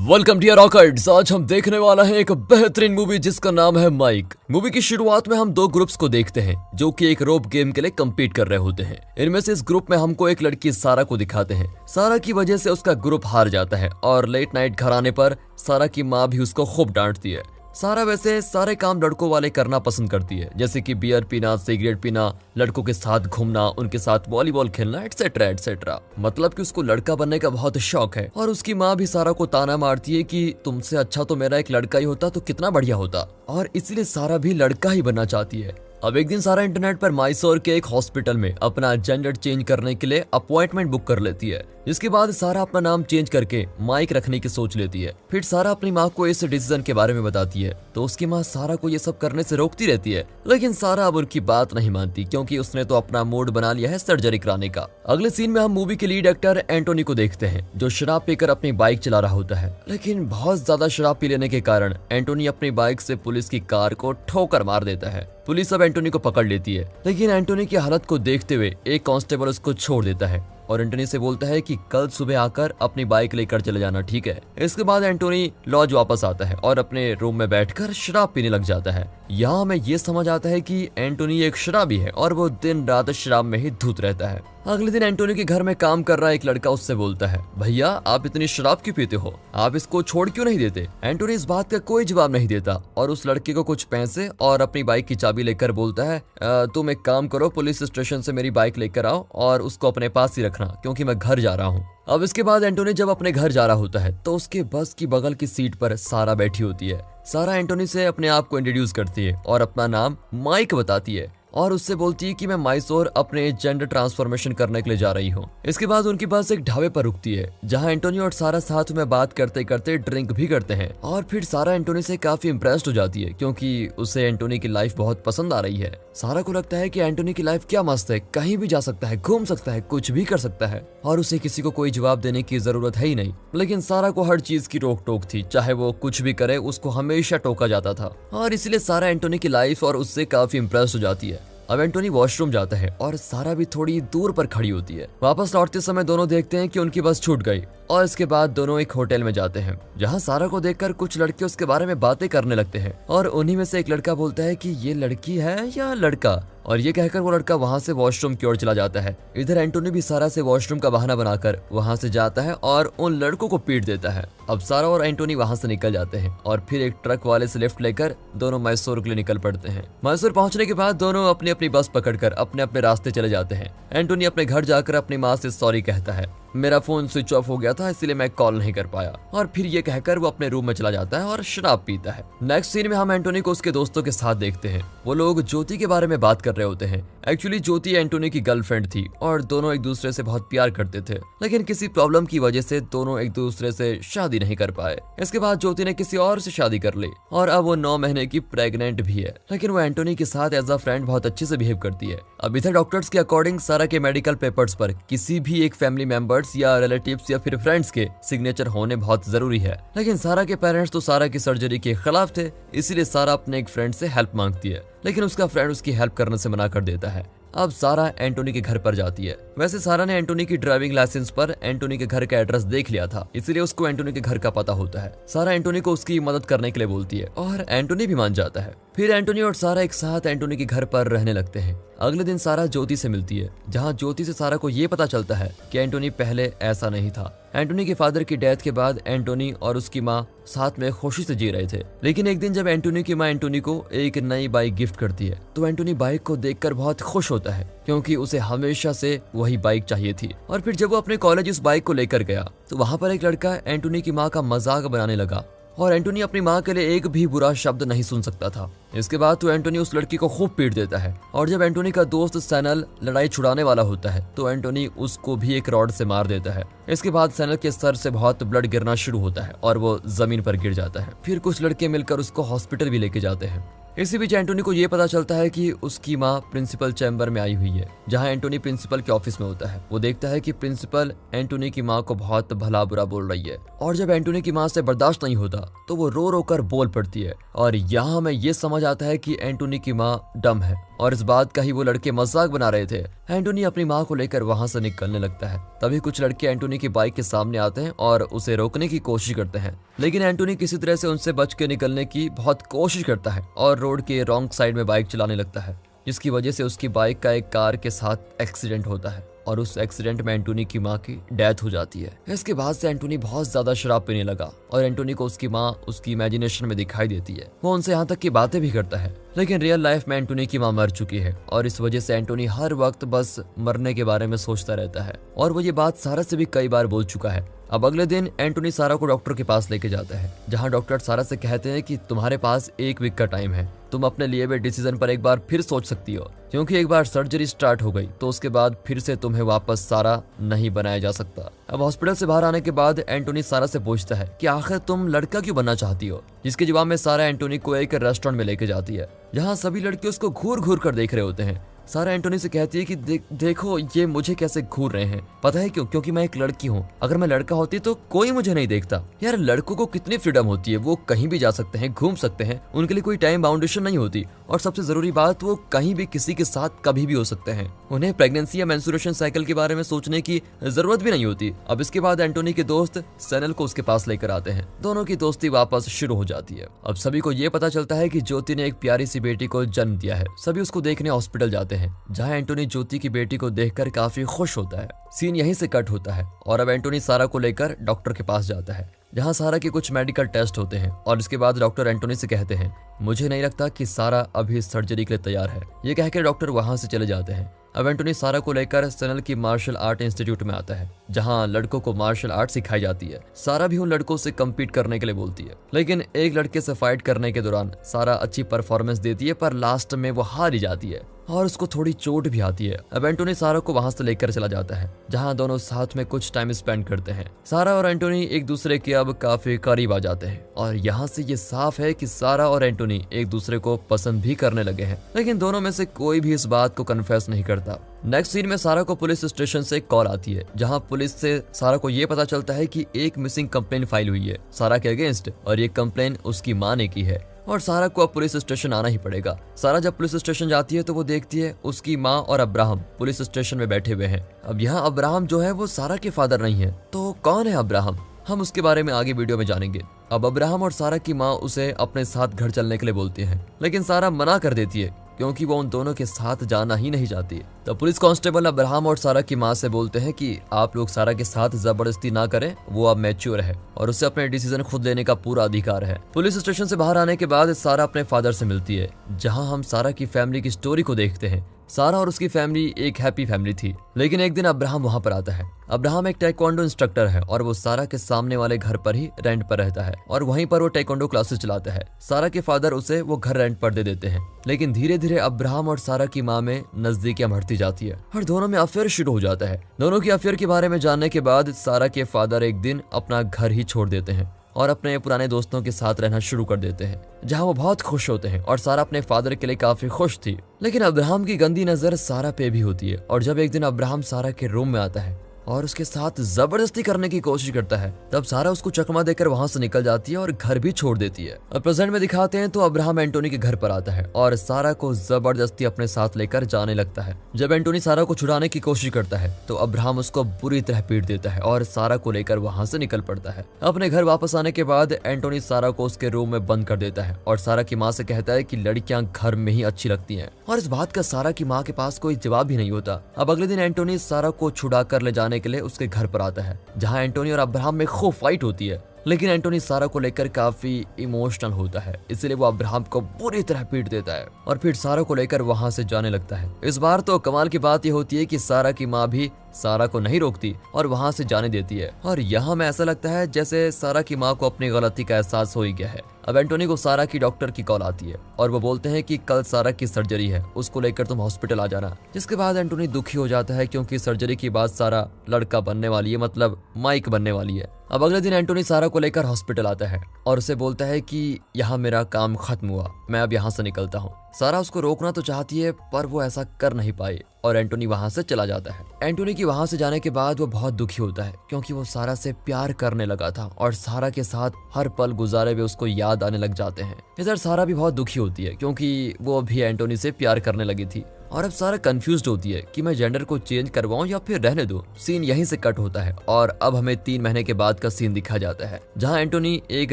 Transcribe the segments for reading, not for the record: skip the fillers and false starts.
Welcome dear रॉकर्ड्स। आज हम देखने वाला है एक बेहतरीन मूवी जिसका नाम है माइक। मूवी की शुरुआत में हम दो ग्रुप्स को देखते हैं जो कि एक रोप गेम के लिए कम्पीट कर रहे होते हैं। इनमें से इस ग्रुप में हमको एक लड़की सारा को दिखाते हैं। सारा की वजह से उसका ग्रुप हार जाता है और लेट नाइट घर आने पर सारा की माँ भी उसको खूब डांटती है। सारा वैसे सारे काम लड़कों वाले करना पसंद करती है, जैसे कि बियर पीना, सिगरेट पीना, लड़कों के साथ घूमना, उनके साथ वॉलीबॉल खेलना, एटसेट्रा एटसेट्रा। मतलब कि उसको लड़का बनने का बहुत शौक है। और उसकी माँ भी सारा को ताना मारती है कि तुमसे अच्छा तो मेरा एक लड़का ही होता तो कितना बढ़िया होता, और इसलिए सारा भी लड़का ही बनना चाहती है। अब एक दिन सारा इंटरनेट पर मैसूर के एक हॉस्पिटल में अपना जेंडर चेंज करने के लिए अपॉइंटमेंट बुक कर लेती है। जिसके बाद सारा अपना नाम चेंज करके माइक रखने की सोच लेती है। फिर सारा अपनी माँ को इस डिसीजन के बारे में बताती है तो उसकी माँ सारा को ये सब करने से रोकती रहती है, लेकिन सारा अब उनकी बात नहीं मानती क्योंकि उसने तो अपना मूड बना लिया है सर्जरी कराने का। अगले सीन में हम मूवी के लीड एक्टर एंटोनी को देखते हैं जो शराब पीकर अपनी बाइक चला रहा होता है, लेकिन बहुत ज्यादा शराब पी लेने के कारण एंटोनी अपनी बाइक से पुलिस की कार को ठोकर मार देता है। पुलिस अब एंटोनी को पकड़ लेती है, लेकिन एंटोनी की हालत को देखते हुए एक कांस्टेबल उसको छोड़ देता है और एंटोनी से बोलता है कि कल सुबह आकर अपनी बाइक लेकर चले जाना, ठीक है। इसके बाद एंटोनी लॉज वापस आता है और अपने रूम में बैठकर शराब पीने लग जाता है। यहाँ हमें ये समझ आता है कि एंटोनी एक शराबी है और वो दिन रात शराब में ही धुत रहता है। अगले दिन एंटोनी के घर में काम कर रहा एक लड़का उससे बोलता है, भैया आप इतनी शराब क्यों पीते हो, आप इसको छोड़ क्यों नहीं देते। एंटोनी इस बात का कोई जवाब नहीं देता और उस लड़के को कुछ पैसे और अपनी बाइक की चाबी लेकर बोलता है, तुम एक काम करो, पुलिस स्टेशन से मेरी बाइक लेकर आओ और उसको अपने पास ही रखना क्योंकि मैं घर जा रहा हूँ। अब इसके बाद एंटोनी जब अपने घर जा रहा होता है तो उसके बस की बगल की सीट पर सारा बैठी होती है। सारा एंटोनी से अपने आप को इंट्रोड्यूस करती है और अपना नाम माइक बताती है और उससे बोलती है कि मैं मैसूर अपने जेंडर ट्रांसफॉर्मेशन करने के लिए जा रही हूँ। इसके बाद उनकी बस एक ढाबे पर रुकती है जहाँ एंटोनी और सारा साथ में बात करते करते ड्रिंक भी करते हैं और फिर सारा एंटोनी से काफी इम्प्रेस्ड हो जाती है क्योंकि उसे एंटोनी की लाइफ बहुत पसंद आ रही है। सारा को लगता है कि एंटोनी की लाइफ क्या मस्त है, कहीं भी जा सकता है, घूम सकता है, कुछ भी कर सकता है और उसे किसी को कोई जवाब देने की जरूरत है ही नहीं। लेकिन सारा को हर चीज की रोक टोक थी, चाहे वो कुछ भी करे उसको हमेशा टोका जाता था और इसलिए सारा एंटोनी की लाइफ और उससे काफी इम्प्रेस हो जाती है। अब एंटोनी वॉशरूम जाता है और सारा भी थोड़ी दूर पर खड़ी होती है। वापस लौटते समय दोनों देखते हैं कि उनकी बस छूट गई और इसके बाद दोनों एक होटल में जाते हैं जहां सारा को देखकर कुछ लड़के उसके बारे में बातें करने लगते हैं और उन्हीं में से एक लड़का बोलता है कि ये लड़की है या लड़का, और ये कहकर वो लड़का वहां से वॉशरूम की ओर चला जाता है। इधर एंटोनी भी सारा से वॉशरूम का बहाना बनाकर वहां से जाता है और उन लड़कों को पीट देता है। अब सारा और एंटोनी वहां से निकल जाते हैं और फिर एक ट्रक वाले से लिफ्ट लेकर दोनों मैसूर के लिए निकल पड़ते हैं। मैसूर पहुंचने के बाद दोनों अपनी अपनी बस पकड़कर अपने अपने रास्ते चले जाते हैं। एंटोनी अपने घर जाकर अपनी माँ से सॉरी कहता है, मेरा फोन स्विच ऑफ हो गया था इसलिए मैं कॉल नहीं कर पाया, और फिर ये कहकर वो अपने रूम में चला जाता है और शराब पीता है। नेक्स्ट सीन में हम एंटोनी को उसके दोस्तों के साथ देखते हैं। वो लोग ज्योति के बारे में बात कर रहे होते हैं। एक्चुअली ज्योति एंटोनी की गर्लफ्रेंड थी और दोनों एक दूसरे से बहुत प्यार करते थे, लेकिन किसी प्रॉब्लम की वजह से दोनों एक दूसरे से शादी नहीं कर पाए। इसके बाद ज्योति ने किसी और से शादी कर ली और अब वो 9 महीने की प्रेग्नेंट भी है, लेकिन वो एंटोनी के साथ एज अ फ्रेंड बहुत अच्छे से बिहेव करती है। अब इधर डॉक्टर्स के अकॉर्डिंग सारा के मेडिकल पेपर्स पर किसी भी एक फैमिली मेंबर्स या रिलेटिव्स या फिर फ्रेंड्स के सिग्नेचर होने बहुत जरूरी है, लेकिन सारा के पेरेंट्स तो सारा की सर्जरी के खिलाफ थे, इसीलिए सारा अपने एक फ्रेंड से हेल्प मांगती है, लेकिन उसका फ्रेंड उसकी हेल्प करने से मना कर देता है। अब सारा एंटोनी के घर पर जाती है। वैसे सारा ने एंटोनी की ड्राइविंग लाइसेंस पर एंटोनी के घर का एड्रेस देख लिया था, इसलिए उसको एंटोनी के घर का पता होता है। सारा एंटोनी को उसकी मदद करने के लिए बोलती है और एंटोनी भी मान जाता है। फिर एंटोनी और सारा एक साथ एंटोनी के घर पर रहने लगते हैं। अगले दिन सारा ज्योति से मिलती है, जहां ज्योति से सारा को ये पता चलता है कि एंटोनी पहले ऐसा नहीं था। एंटोनी के फादर की डेथ के बाद एंटोनी और उसकी माँ साथ में खुशी से जी रहे थे, लेकिन एक दिन जब एंटोनी की माँ एंटोनी को एक नई बाइक गिफ्ट करती है तो एंटोनी बाइक को देखकर बहुत खुश होता है क्योंकि उसे हमेशा से वही बाइक चाहिए थी। और फिर जब वो अपने कॉलेज उस बाइक को लेकर गया तो वहां पर एक लड़का एंटोनी की माँ का मजाक बनाने लगा और एंटोनी अपनी माँ के लिए एक भी बुरा शब्द नहीं सुन सकता था। इसके बाद तो एंटोनी उस लड़की को खूब पीट देता है और जब एंटोनी का दोस्त सैनल लड़ाई छुड़ाने वाला होता है तो एंटोनी उसको भी एक रॉड से मार देता है। इसके बाद सैनल के सर से बहुत ब्लड गिरना शुरू होता है और वो जमीन पर गिर जाता है। फिर कुछ लड़के मिलकर उसको हॉस्पिटल भी लेके जाते हैं। इसी बीच एंटोनी को ये पता चलता है कि उसकी माँ प्रिंसिपल चैम्बर में आई हुई है, जहाँ एंटोनी प्रिंसिपल के ऑफिस में होता है। वो देखता है कि प्रिंसिपल एंटोनी की माँ को बहुत भला बुरा बोल रही है और जब एंटोनी की माँ से बर्दाश्त नहीं होता तो वो रो रो कर बोल पड़ती है और यहाँ हमें ये समझ आता है कि एंटोनी की माँ डम है और इस बात का ही वो लड़के मजाक बना रहे थे। एंटोनी अपनी माँ को लेकर वहां से निकलने लगता है। तभी कुछ लड़के एंटोनी की बाइक के सामने आते हैं और उसे रोकने की कोशिश करते हैं, लेकिन एंटोनी किसी तरह से उनसे बच के निकलने की बहुत कोशिश करता है और रोड के रॉन्ग साइड में बाइक चलाने लगता है, जिसकी वजह से उसकी बाइक का एक कार के साथ एक्सीडेंट होता है और उस एक्सीडेंट में एंटोनी की माँ की डेथ हो जाती है। इसके बाद से एंटोनी बहुत ज्यादा शराब पीने लगा और एंटोनी को उसकी माँ उसकी इमेजिनेशन में दिखाई देती है। वो उनसे यहाँ तक की बातें भी करता है, लेकिन रियल लाइफ में एंटोनी की माँ मर चुकी है और इस वजह से एंटोनी हर वक्त बस मरने के बारे में सोचता रहता है और वो ये बात सारा से भी कई बार बोल चुका है। अब अगले दिन एंटोनी सारा को डॉक्टर के पास लेके जाता है, जहाँ डॉक्टर सारा से कहते हैं कि तुम्हारे पास 1 वीक का टाइम है, तुम अपने लिए हुए डिसीजन पर एक बार फिर सोच सकती हो, क्योंकि एक बार सर्जरी स्टार्ट हो गई तो उसके बाद फिर से तुम्हें वापस सारा नहीं बनाया जा सकता। अब हॉस्पिटल से बाहर आने के बाद एंटोनी सारा से पूछता है कि आखिर तुम लड़का क्यों बनना चाहती हो, जिसके जवाब में सारा एंटोनी को एक रेस्टोरेंट में लेके जाती है, जहाँ सभी लड़के उसको घूर घूर कर देख रहे होते हैं। सारा एंटोनी से कहती है कि देखो ये मुझे कैसे घूर रहे हैं, पता है क्यों? क्योंकि मैं एक लड़की हूँ, अगर मैं लड़का होती तो कोई मुझे नहीं देखता। यार लड़कों को कितनी फ्रीडम होती है, वो कहीं भी जा सकते हैं, घूम सकते हैं, उनके लिए कोई टाइम बाउंडेशन नहीं होती और सबसे जरूरी बात वो कहीं भी किसी के साथ कभी भी हो सकते हैं। उन्हें प्रेगनेंसी या मेंस्ट्रुएशन साइकिल के बारे में सोचने की जरूरत भी नहीं होती। अब इसके बाद एंटोनी के दोस्त सैनल को उसके पास लेकर आते हैं, दोनों की दोस्ती वापस शुरू हो जाती है। अब सभी को ये पता चलता है कि ज्योति ने एक प्यारी सी बेटी को जन्म दिया है। सभी उसको देखने हॉस्पिटल जाते हैं, जहाँ एंटोनी ज्योति की बेटी को देखकर काफी खुश होता है। सीन यहीं से कट होता है और अब एंटोनी सारा को लेकर डॉक्टर के पास जाता है, जहां सारा के कुछ मेडिकल टेस्ट होते हैं और इसके बाद डॉक्टर एंटोनी से कहते हैं मुझे नहीं लगता कि सारा अभी सर्जरी के लिए तैयार है। ये कहकर डॉक्टर वहां से चले जाते हैं। अब एंटोनी सारा को लेकर सैनल की मार्शल आर्ट इंस्टीट्यूट में आता है, जहां लड़कों को मार्शल आर्ट सिखाई जाती है। सारा भी उन लड़कों से कम्पीट करने के लिए बोलती है, लेकिन एक लड़के से फाइट करने के दौरान सारा अच्छी परफॉर्मेंस देती है, पर लास्ट में वो हार ही जाती है और उसको थोड़ी चोट भी आती है। अब एंटोनी सारा को वहां से लेकर चला जाता है, जहां दोनों साथ में कुछ टाइम स्पेंड करते हैं। सारा और एंटोनी एक दूसरे के अब काफी करीब आ जाते हैं और यहाँ से ये साफ है कि सारा और एंटोनी एक दूसरे को पसंद भी करने लगे हैं, लेकिन दोनों में से कोई भी इस बात को कन्फेस नहीं करता। नेक्स्ट सीन में सारा को पुलिस स्टेशन से कॉल आती है, जहां पुलिस से सारा को ये पता चलता है कि एक मिसिंग कंप्लेन फाइल हुई है सारा के अगेंस्ट और ये कंप्लेन उसकी माँ ने की है और सारा को अब पुलिस स्टेशन आना ही पड़ेगा। सारा जब पुलिस स्टेशन जाती है तो वो देखती है उसकी माँ और अब्राहम पुलिस स्टेशन में बैठे हुए हैं। अब यहाँ अब्राहम जो है वो सारा के फादर नहीं है, तो कौन है अब्राहम? हम उसके बारे में आगे वीडियो में जानेंगे। अब अब्राहम और सारा की माँ उसे अपने साथ घर चलने के लिए बोलती है, लेकिन सारा मना कर देती है क्योंकि वो उन दोनों के साथ जाना ही नहीं चाहती। तो पुलिस कांस्टेबल अब्राहम और सारा की माँ से बोलते हैं कि आप लोग सारा के साथ जबरदस्ती ना करें, वो अब मैच्योर है और उसे अपने डिसीजन खुद लेने का पूरा अधिकार है। पुलिस स्टेशन से बाहर आने के बाद सारा अपने फादर से मिलती है, जहां हम सारा की फैमिली की स्टोरी को देखते हैं। सारा और उसकी फैमिली एक हैप्पी फैमिली थी, लेकिन एक दिन अब्राहम वहां पर आता है। अब्राहम एक taekwondo इंस्ट्रक्टर है और वो सारा के सामने वाले घर पर ही रेंट पर रहता है और वहीं पर वो taekwondo क्लासेस चलाता है। सारा के फादर उसे वो घर रेंट पर दे देते हैं, लेकिन धीरे धीरे अब्राहम और सारा की माँ में नजदीकियां बढ़ती जाती है और दोनों में अफेयर शुरू हो जाता है। दोनों की अफेयर के बारे में जानने के बाद सारा के फादर एक दिन अपना घर ही छोड़ देते हैं और अपने पुराने दोस्तों के साथ रहना शुरू कर देते हैं, जहां वो बहुत खुश होते हैं और सारा अपने फादर के लिए काफी खुश थी। लेकिन अब्राहम की गंदी नजर सारा पे भी होती है और जब एक दिन अब्राहम सारा के रूम में आता है और उसके साथ जबरदस्ती करने की कोशिश करता है, तब सारा उसको चकमा देकर वहां से निकल जाती है और घर भी छोड़ देती है। अब प्रेजेंट में दिखाते हैं तो अब्राहम एंटोनी के घर पर आता है और सारा को जबरदस्ती अपने साथ लेकर जाने लगता है। जब एंटोनी सारा को छुड़ाने की कोशिश करता है तो अब्राहम उसको बुरी तरह पीट देता है और सारा को लेकर वहां से निकल पड़ता है। अपने घर वापस आने के बाद एंटोनी सारा को उसके रूम में बंद कर देता है और सारा की माँ से कहता है कि लड़कियां घर में ही अच्छी लगती हैं और इस बात का सारा की माँ के पास कोई जवाब भी नहीं होता। अब अगले दिन एंटोनी सारा को छुड़ा कर ले जाने के लिए उसके घर पर आता है, जहां एंटोनी और अब्राहम में खूब फाइट होती है, लेकिन एंटोनी सारा को लेकर काफी इमोशनल होता है, इसलिए वो अब्राहम को बुरी तरह पीट देता है और फिर सारा को लेकर वहां से जाने लगता है। इस बार तो कमाल की बात ये होती है कि सारा की माँ भी सारा को नहीं रोकती और वहां से जाने देती है और यहाँ में ऐसा लगता है जैसे सारा की माँ को अपनी गलती का एहसास हो ही गया है। अब एंटोनी को सारा की डॉक्टर की कॉल आती है और वो बोलते हैं कि कल सारा की सर्जरी है, उसको लेकर तुम हॉस्पिटल आ जाना। जिसके बाद एंटोनी दुखी हो जाता है क्योंकि सर्जरी के बाद सारा लड़का बनने वाली है, मतलब माइक बनने वाली है। अब अगले दिन एंटोनी सारा को लेकर हॉस्पिटल आता है और उसे बोलता है कि यहाँ मेरा काम खत्म हुआ, मैं अब यहाँ से निकलता हूँ। सारा उसको रोकना तो चाहती है पर वो ऐसा कर नहीं पाई और एंटोनी वहां से चला जाता है। एंटोनी की वहां से जाने के बाद वो बहुत दुखी होता है क्योंकि वो सारा से प्यार करने लगा था और सारा के साथ हर पल गुजारे हुए उसको याद आने लग जाते हैं। इधर सारा भी बहुत दुखी होती है क्योंकि वो भी एंटोनी से प्यार करने लगी थी और अब सारा कंफ्यूज्ड होती है कि मैं जेंडर को चेंज करवाऊं या फिर रहने दूं। सीन यहीं से कट होता है और अब हमें 3 महीने के बाद का सीन दिखा जाता है, जहां एंटोनी एक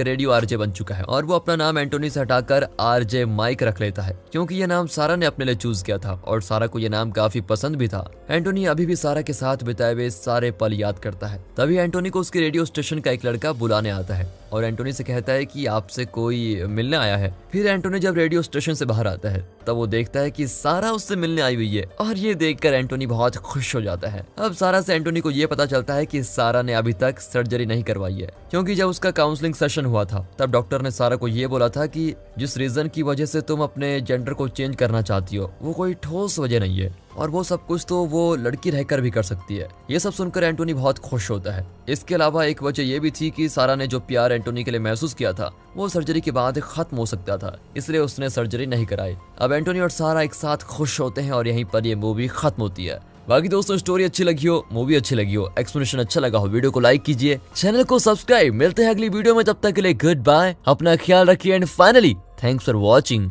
रेडियो आरजे बन चुका है और वो अपना नाम एंटोनी से हटाकर आरजे माइक रख लेता है, क्योंकि ये नाम सारा ने अपने लिए चूज किया था और सारा को ये नाम काफी पसंद भी था। एंटोनी अभी भी सारा के साथ बिताए हुए सारे पल याद करता है। तभी एंटोनी को उसके रेडियो स्टेशन का एक लड़का बुलाने आता है और एंटोनी से कहता है कि आपसे कोई मिलने आया है। फिर एंटोनी जब रेडियो स्टेशन से बाहर आता है तब वो देखता है कि सारा उससे मिलने आई हुई है और ये देखकर एंटोनी बहुत खुश हो जाता है। अब सारा से एंटोनी को ये पता चलता है कि सारा ने अभी तक सर्जरी नहीं करवाई है, क्योंकि जब उसका काउंसलिंग सेशन हुआ था तब डॉक्टर ने सारा को ये बोला था कि जिस रीजन की वजह से तुम अपने जेंडर को चेंज करना चाहती हो वो कोई ठोस वजह नहीं है और वो सब कुछ तो वो लड़की रहकर भी कर सकती है। ये सब सुनकर एंटोनी बहुत खुश होता है। इसके अलावा एक वजह ये भी थी कि सारा ने जो प्यार एंटोनी के लिए महसूस किया था वो सर्जरी के बाद खत्म हो सकता था, इसलिए उसने सर्जरी नहीं कराई। अब एंटोनी और सारा एक साथ खुश होते हैं और यहीं पर ये मूवी खत्म होती है। बाकी दोस्तों, स्टोरी अच्छी लगी हो, मूवी अच्छी लगी हो, एक्सप्लेनेशन अच्छा लगा हो, वीडियो को लाइक कीजिए, चैनल को सब्सक्राइब। मिलते हैं अगली वीडियो में, तब तक के लिए गुड बाय, अपना ख्याल रखिए and finally thanks for watching.